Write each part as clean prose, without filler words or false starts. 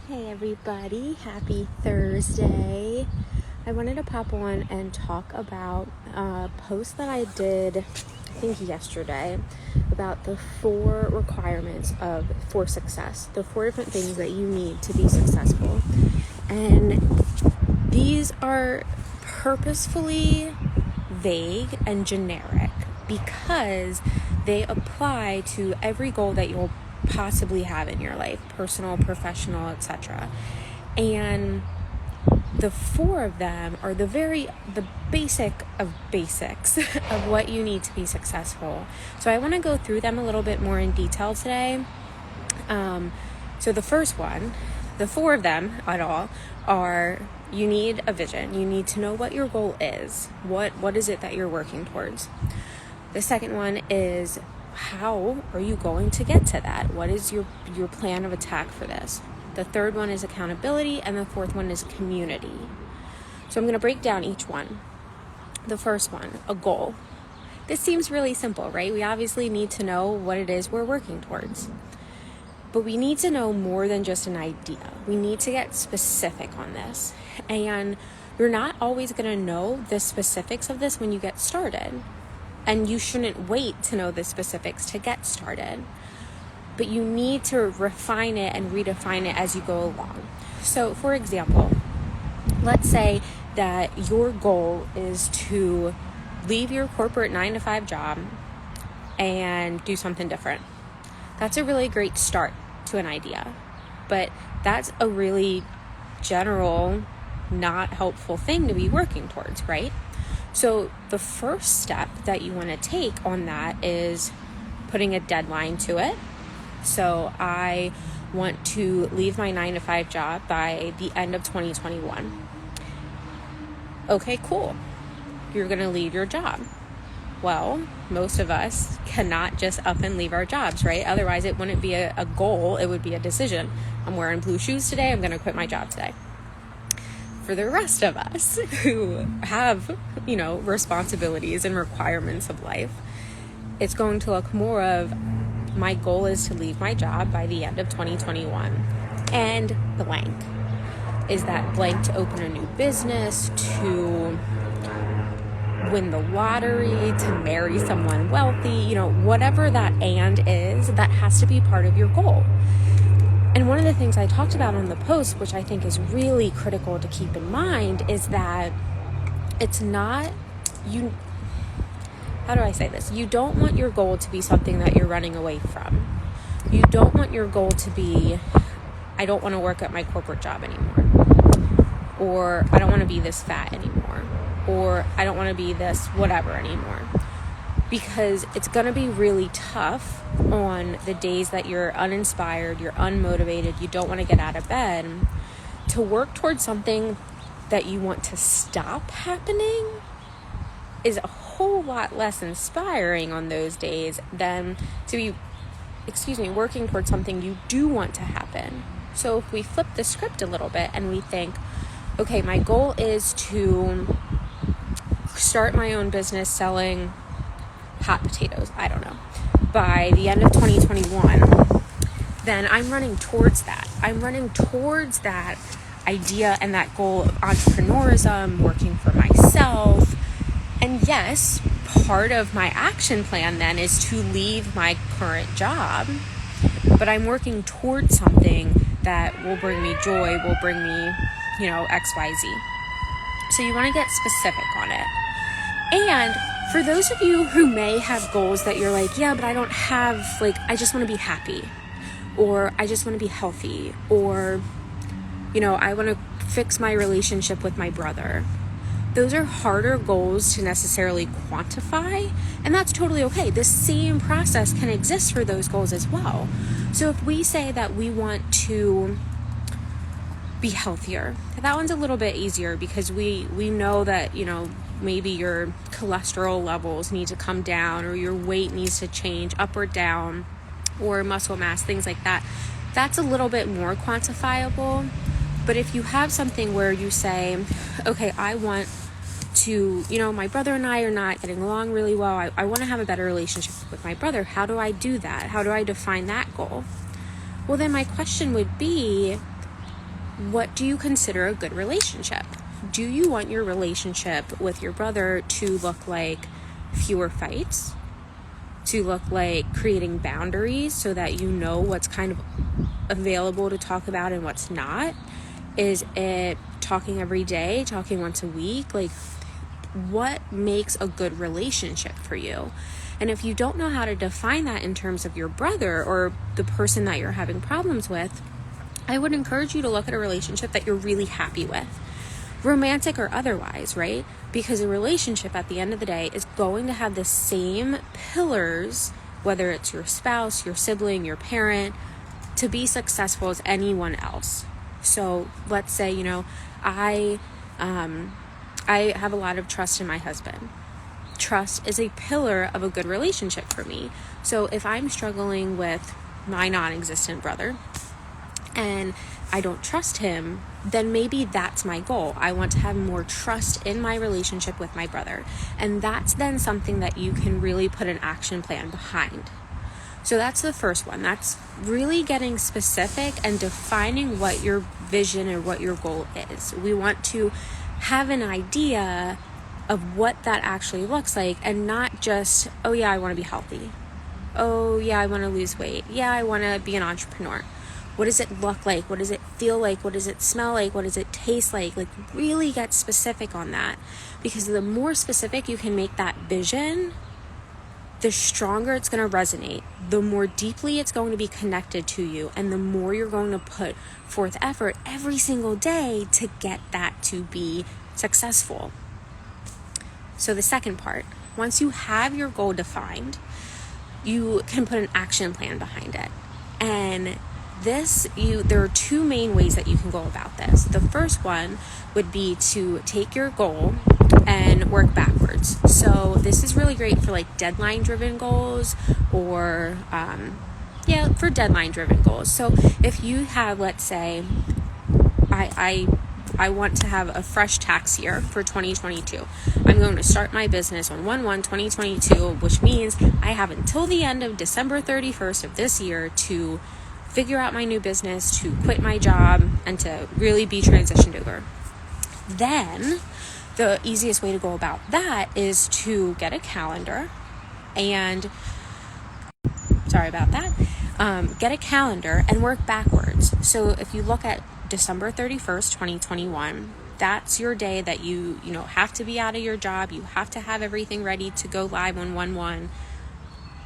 Hey everybody, happy Thursday. I wanted to pop on and talk about a post that I did, I think yesterday, about the 4 requirements for success, the 4 different things that you need to be successful. And these are purposefully vague and generic because they apply to every goal that you'll possibly have in your life, personal, professional, etc. And the 4 of them are the basic of basics of what you need to be successful. So I want to go through them a little bit more in detail today. So the first one, the 4 of them at all, are you need a vision. You need to know what your goal is. What is it that you're working towards? The second one is, how are you going to get to that? What is your plan of attack for this? The third one is accountability, and the fourth one is community. So I'm going to break down each one. The first one, a goal. This seems really simple, right? We obviously need to know what it is we're working towards. But we need to know more than just an idea. We need to get specific on this. And you're not always going to know the specifics of this when you get started. And you shouldn't wait to know the specifics to get started. But you need to refine it and redefine it as you go along. So, for example, let's say that your goal is to leave your corporate 9-to-5 job and do something different. That's a really great start to an idea. But that's a really general, not helpful thing to be working towards, right? So the first step that you want to take on that is putting a deadline to it. So I want to leave my 9-to-5 job by the end of 2021. Okay, cool. You're going to leave your job. Well, most of us cannot just up and leave our jobs, right? Otherwise, it wouldn't be a goal. It would be a decision. I'm wearing blue shoes today. I'm going to quit my job today. For the rest of us who have, responsibilities and requirements of life, it's going to look more of, my goal is to leave my job by the end of 2021. And blank. Is that blank to open a new business, to win the lottery, to marry someone wealthy, whatever that and is, that has to be part of your goal. And one of the things I talked about on the post, which I think is really critical to keep in mind, is that it's not, how do I say this? You don't want your goal to be something that you're running away from. You don't want your goal to be, I don't want to work at my corporate job anymore. Or I don't want to be this fat anymore. Or I don't want to be this whatever anymore. Because it's going to be really tough on the days that you're uninspired, you're unmotivated, you don't want to get out of bed, to work towards something that you want to stop happening is a whole lot less inspiring on those days than to be, working towards something you do want to happen. So if we flip the script a little bit and we think, okay, my goal is to start my own business selling hot potatoes, I don't know, by the end of 2021, then I'm running towards that. I'm running towards that idea and that goal of entrepreneurism, working for myself. And yes, part of my action plan then is to leave my current job, but I'm working towards something that will bring me joy, will bring me, XYZ. So you want to get specific on it. And for those of you who may have goals that you're like, yeah, but I don't have, I just want to be happy, or I just want to be healthy, or, I want to fix my relationship with my brother. Those are harder goals to necessarily quantify, and that's totally okay. The same process can exist for those goals as well. So if we say that we want to be healthier, that one's a little bit easier because we know that, maybe your cholesterol levels need to come down, or your weight needs to change up or down, or muscle mass, things like that. That's a little bit more quantifiable. But if you have something where you say, okay, I want to, my brother and I are not getting along really well. I want to have a better relationship with my brother. How do I do that? How do I define that goal? Well, then my question would be, what do you consider a good relationship? Do you want your relationship with your brother to look like fewer fights? To look like creating boundaries so that you know what's kind of available to talk about and what's not? Is it talking every day, talking once a week? Like, what makes a good relationship for you? And if you don't know how to define that in terms of your brother or the person that you're having problems with, I would encourage you to look at a relationship that you're really happy with, romantic or otherwise, right? Because a relationship at the end of the day is going to have the same pillars, whether it's your spouse, your sibling, your parent, to be successful as anyone else. So let's say, I have a lot of trust in my husband. Trust is a pillar of a good relationship for me. So if I'm struggling with my non-existent brother and I don't trust him, then maybe that's my goal. I want to have more trust in my relationship with my brother. And that's then something that you can really put an action plan behind. So that's the first one. That's really getting specific and defining what your vision or what your goal is. We want to have an idea of what that actually looks like, and not just, oh yeah, I want to be healthy. Oh yeah, I want to lose weight. Yeah, I want to be an entrepreneur. What does it look like? What does it feel like? What does it smell like? What does it taste like? Like, really get specific on that, because the more specific you can make that vision, the stronger it's going to resonate, the more deeply it's going to be connected to you, and the more you're going to put forth effort every single day to get that to be successful. So the second part, once you have your goal defined, you can put an action plan behind it. And there are two main ways that you can go about this. The first one would be to take your goal and work backwards. So this is really great for like deadline driven goals, or for deadline driven goals. So if you have, let's say, I want to have a fresh tax year for 2022. I'm going to start my business on 1/1/2022, which means I have until the end of December 31st of this year to figure out my new business, to quit my job, and to really be transitioned over. Then the easiest way to go about that is to get a calendar and get a calendar and work backwards. So if you look at December 31st, 2021, that's your day that you have to be out of your job. You have to have everything ready to go live on 1/1.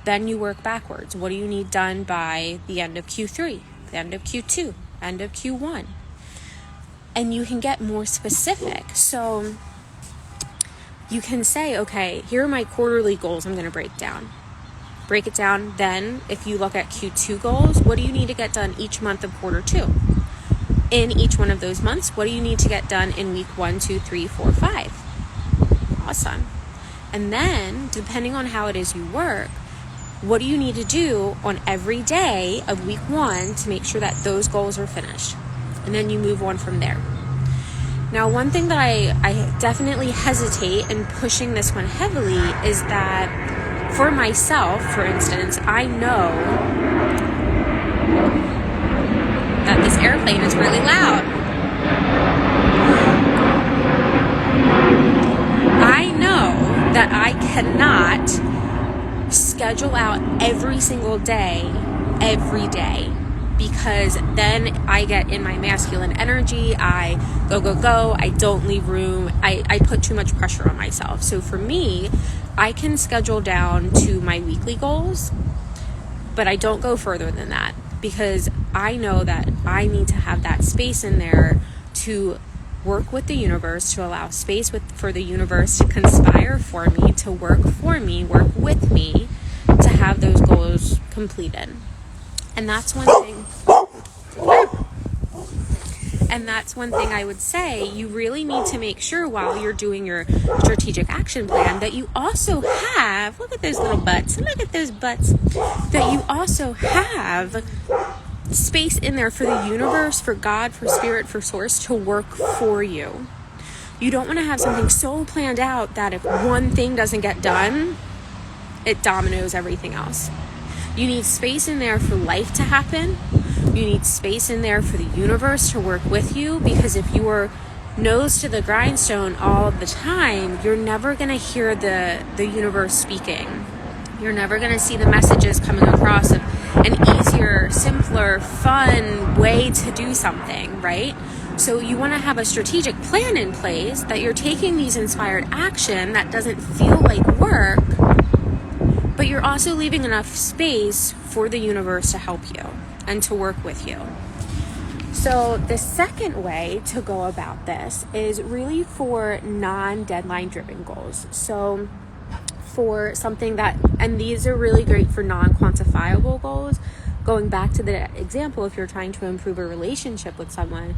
Then you work backwards. What do you need done by the end of Q3, the end of Q2, end of Q1? And you can get more specific. So you can say, okay, here are my quarterly goals I'm going to break it down. Then if you look at Q2 goals, what do you need to get done each month of quarter 2? In each one of those months, what do you need to get done in week 1, 2, 3, 4, 5? Awesome. And then, depending on how it is you work, what do you need to do on every day of week 1 to make sure that those goals are finished? And then you move on from there. Now, one thing that I definitely hesitate in pushing this one heavily is that for myself, for instance, I know that this airplane is really loud. I know that I cannot schedule out every single day, every day, because then I get in my masculine energy. I go. I don't leave room. I put too much pressure on myself. So for me, I can schedule down to my weekly goals, but I don't go further than that, because I know that I need to have that space in there to work with the universe, to allow space for the universe to conspire for me, to work for me, work with me, to have those goals completed. And that's one thing. And that's one thing I would say, you really need to make sure while you're doing your strategic action plan that you also have, look at those little butts, that you also have space in there for the universe, for God, for spirit, for source to work for you. You don't want to have something so planned out that if one thing doesn't get done, it dominoes everything else. You need space in there for life to happen, You need space in there for the universe to work with you, because if you are nose to the grindstone all of the time, you're never going to hear the universe speaking. You're never going to see the messages coming across of an easier, simpler, fun way to do something, right? So you want to have a strategic plan in place that you're taking these inspired action that doesn't feel like work, but you're also leaving enough space for the universe to help you and to work with you. So the second way to go about this is really for non-deadline driven goals. So for something that, and these are really great for non-quantifiable goals. Going back to the example, if you're trying to improve a relationship with someone,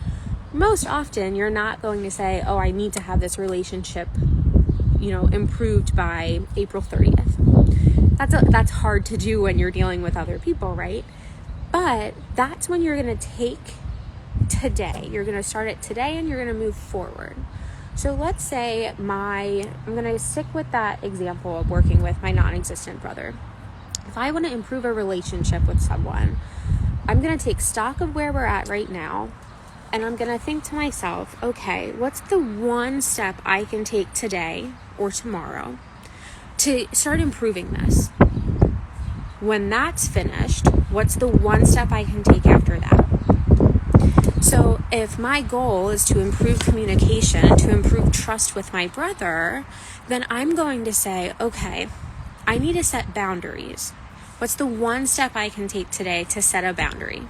most often you're not going to say, oh, I need to have this relationship, improved by April 30th. That's hard to do when you're dealing with other people, right? But that's when you're going to take today. You're going to start it today and you're going to move forward. So let's say I'm going to stick with that example of working with my non-existent brother. If I want to improve a relationship with someone, I'm going to take stock of where we're at right now, and I'm going to think to myself, okay, what's the one step I can take today or tomorrow to start improving this? When that's finished, what's the one step I can take after that? So if my goal is to improve communication, to improve trust with my brother, then I'm going to say, okay, I need to set boundaries. What's the one step I can take today to set a boundary?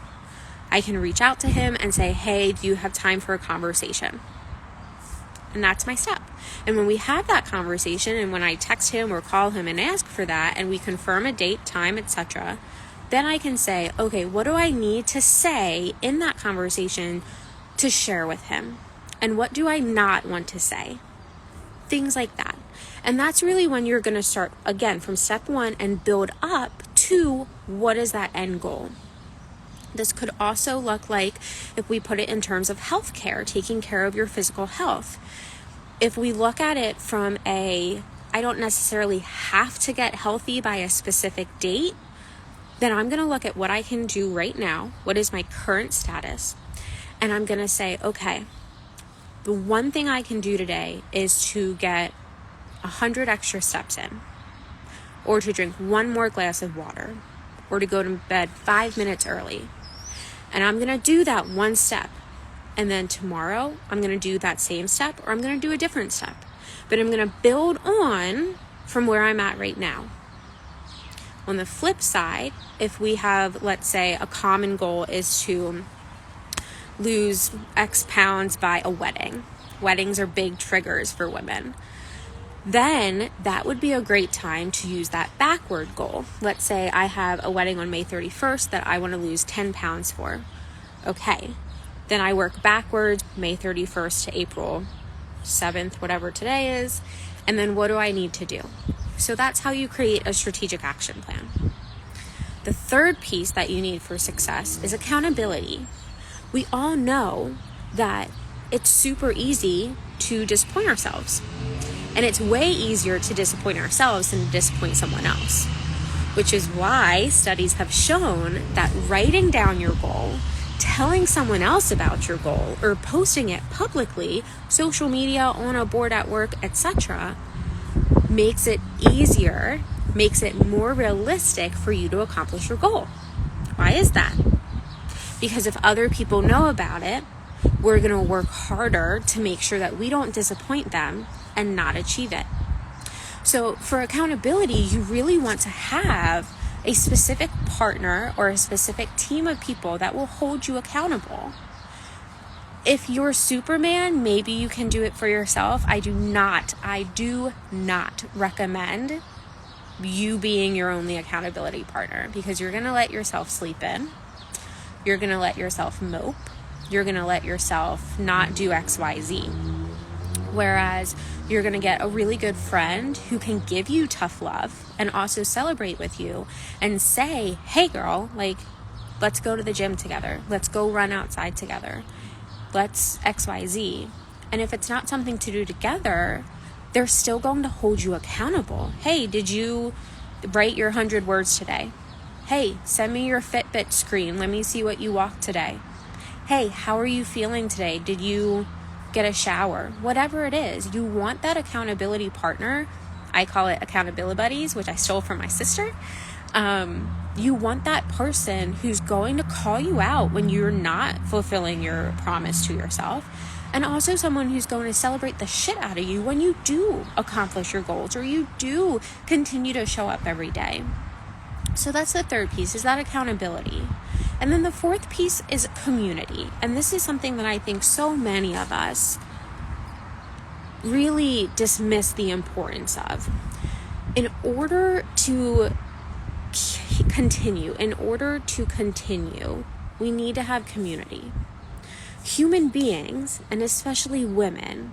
I can reach out to him and say, hey, do you have time for a conversation? And that's my step. And when we have that conversation, and when I text him or call him and ask for that, and we confirm a date, time, etc., then I can say, okay, what do I need to say in that conversation to share with him? And what do I not want to say? Things like that. And that's really when you're going to start, again, from step one and build up to what is that end goal. This could also look like, if we put it in terms of healthcare, taking care of your physical health. If we look at it from I don't necessarily have to get healthy by a specific date, then I'm going to look at what I can do right now. What is my current status? And I'm going to say, okay, the one thing I can do today is to get 100 extra steps in, or to drink one more glass of water, or to go to bed 5 minutes early. And I'm going to do that one step. And then tomorrow I'm going to do that same step, or I'm going to do a different step. But I'm going to build on from where I'm at right now. On the flip side, if we have, let's say, a common goal is to lose X pounds by a wedding. Weddings are big triggers for women. Then that would be a great time to use that backward goal. Let's say I have a wedding on May 31st that I want to lose 10 pounds for. Okay, then I work backwards, May 31st to April 7th, whatever today is. And then what do I need to do? So that's how you create a strategic action plan. The third piece that you need for success is accountability. We all know that it's super easy to disappoint ourselves. And it's way easier to disappoint ourselves than to disappoint someone else. Which is why studies have shown that writing down your goal, telling someone else about your goal, or posting it publicly, social media, on a board at work, etc., makes it easier, makes it more realistic for you to accomplish your goal. Why is that? Because if other people know about it, we're going to work harder to make sure that we don't disappoint them and not achieve it. So for accountability, you really want to have a specific partner or a specific team of people that will hold you accountable. If you're Superman, maybe you can do it for yourself. I do not recommend you being your only accountability partner, because you're going to let yourself sleep in. You're going to let yourself mope. You're going to let yourself not do X, Y, Z. Whereas you're going to get a really good friend who can give you tough love and also celebrate with you and say, hey girl, let's go to the gym together. Let's go run outside together. Let's X, Y, Z. And if it's not something to do together, they're still going to hold you accountable. Hey, did you write your 100 words today? Hey, send me your Fitbit screen. Let me see what you walked today. Hey, how are you feeling today? Did you get a shower? Whatever it is, you want that accountability partner. I call it accountability buddies, which I stole from my sister. You want that person who's going to call you out when you're not fulfilling your promise to yourself. And also someone who's going to celebrate the shit out of you when you do accomplish your goals or you do continue to show up every day. So that's the third piece, is that accountability. And then the fourth piece is community. And this is something that I think so many of us really dismiss the importance of. In order to continue, we need to have community. Human beings, and especially women,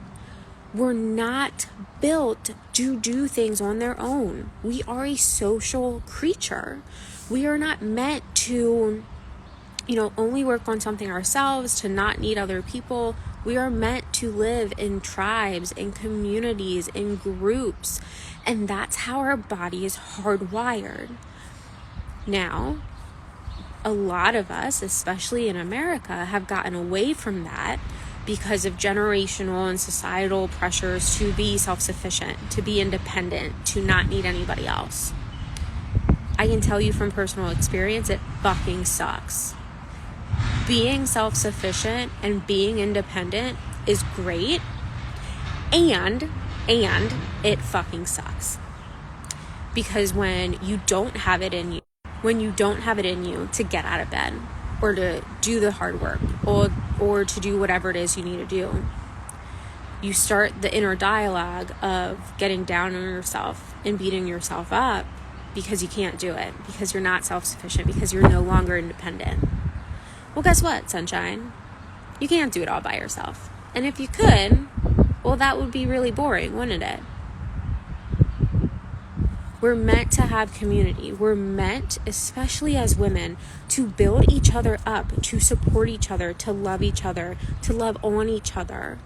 were not built to do things on their own. We are a social creature. We are not meant to, only work on something ourselves, to not need other people. We are meant to live in tribes, in communities, in groups. And that's how our body is hardwired. Now, a lot of us, especially in America, have gotten away from that because of generational and societal pressures to be self-sufficient, to be independent, to not need anybody else. I can tell you from personal experience, it fucking sucks. Being self-sufficient and being independent is great, and it fucking sucks. Because when you don't have it in you to get out of bed or to do the hard work or to do whatever it is you need to do, you start the inner dialogue of getting down on yourself and beating yourself up because you can't do it, because you're not self-sufficient, because you're no longer independent. Well, guess what, sunshine? You can't do it all by yourself. And if you could, well, that would be really boring, wouldn't it? We're meant to have community. We're meant, especially as women, to build each other up, to support each other, to love each other, to love on each other.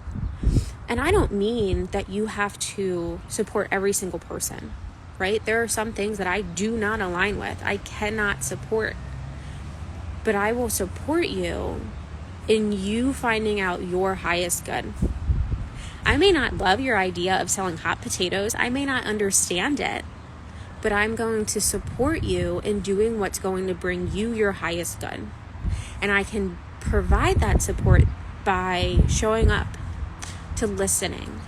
And I don't mean that you have to support every single person, right? There are some things that I do not align with. I cannot support. But I will support you in you finding out your highest good. I may not love your idea of selling hot potatoes. I may not understand it. But I'm going to support you in doing what's going to bring you your highest good. And I can provide that support by showing up, to listening,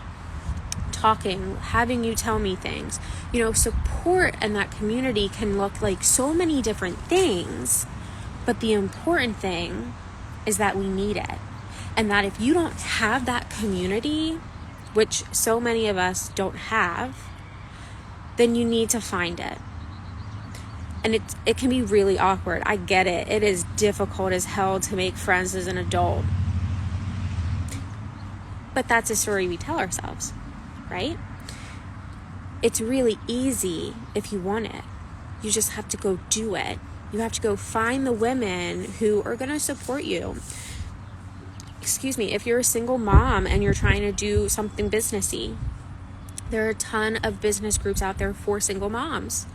talking, having you tell me things. Support and that community can look like so many different things. But the important thing is that we need it. And that if you don't have that community, which so many of us don't have, then you need to find it. And it can be really awkward. I get it. It is difficult as hell to make friends as an adult. But that's a story we tell ourselves, right? It's really easy if you want it. You just have to go do it. You have to go find the women who are going to support you. If you're a single mom and you're trying to do something businessy, there are a ton of business groups out there for single moms.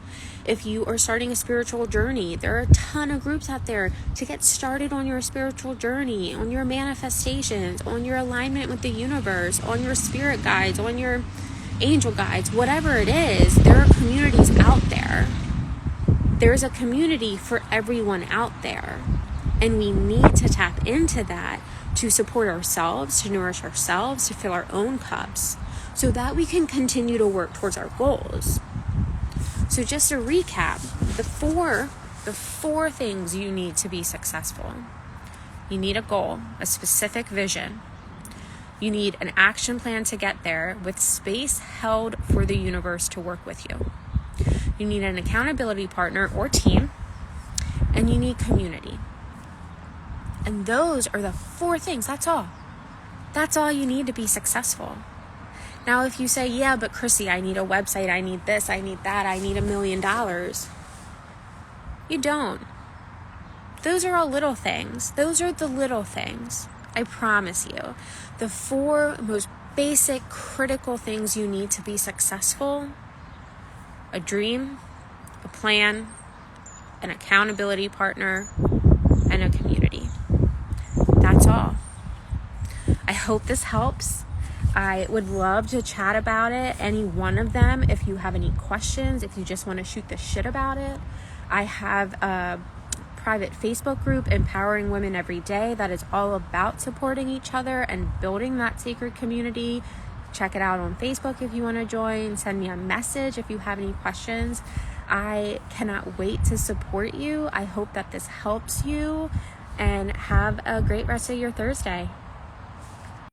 If you are starting a spiritual journey, there are a ton of groups out there to get started on your spiritual journey, on your manifestations, on your alignment with the universe, on your spirit guides, on your angel guides, whatever it is. There are communities out there. There's a community for everyone out there. And we need to tap into that to support ourselves, to nourish ourselves, to fill our own cups, so that we can continue to work towards our goals. So just to recap, the four things you need to be successful. You need a goal, a specific vision. You need an action plan to get there with space held for the universe to work with you. You need an accountability partner or team, and you need community. And those are the four things. That's all. That's all you need to be successful. Now, if you say, yeah, but Chrissy, I need a website, I need this, I need that, I need $1 million. You don't. Those are all little things. Those are the little things. I promise you. The four most basic, critical things you need to be successful: a dream, a plan, an accountability partner, and a community. That's all. I hope this helps. I would love to chat about it, any one of them. If you have any questions, if you just want to shoot the shit about it, I have a private Facebook group, Empowering Women Every Day, that is all about supporting each other and building that sacred community. Check it out on Facebook if you want to join. Send me a message if you have any questions. I cannot wait to support you. I hope that this helps you, and have a great rest of your Thursday.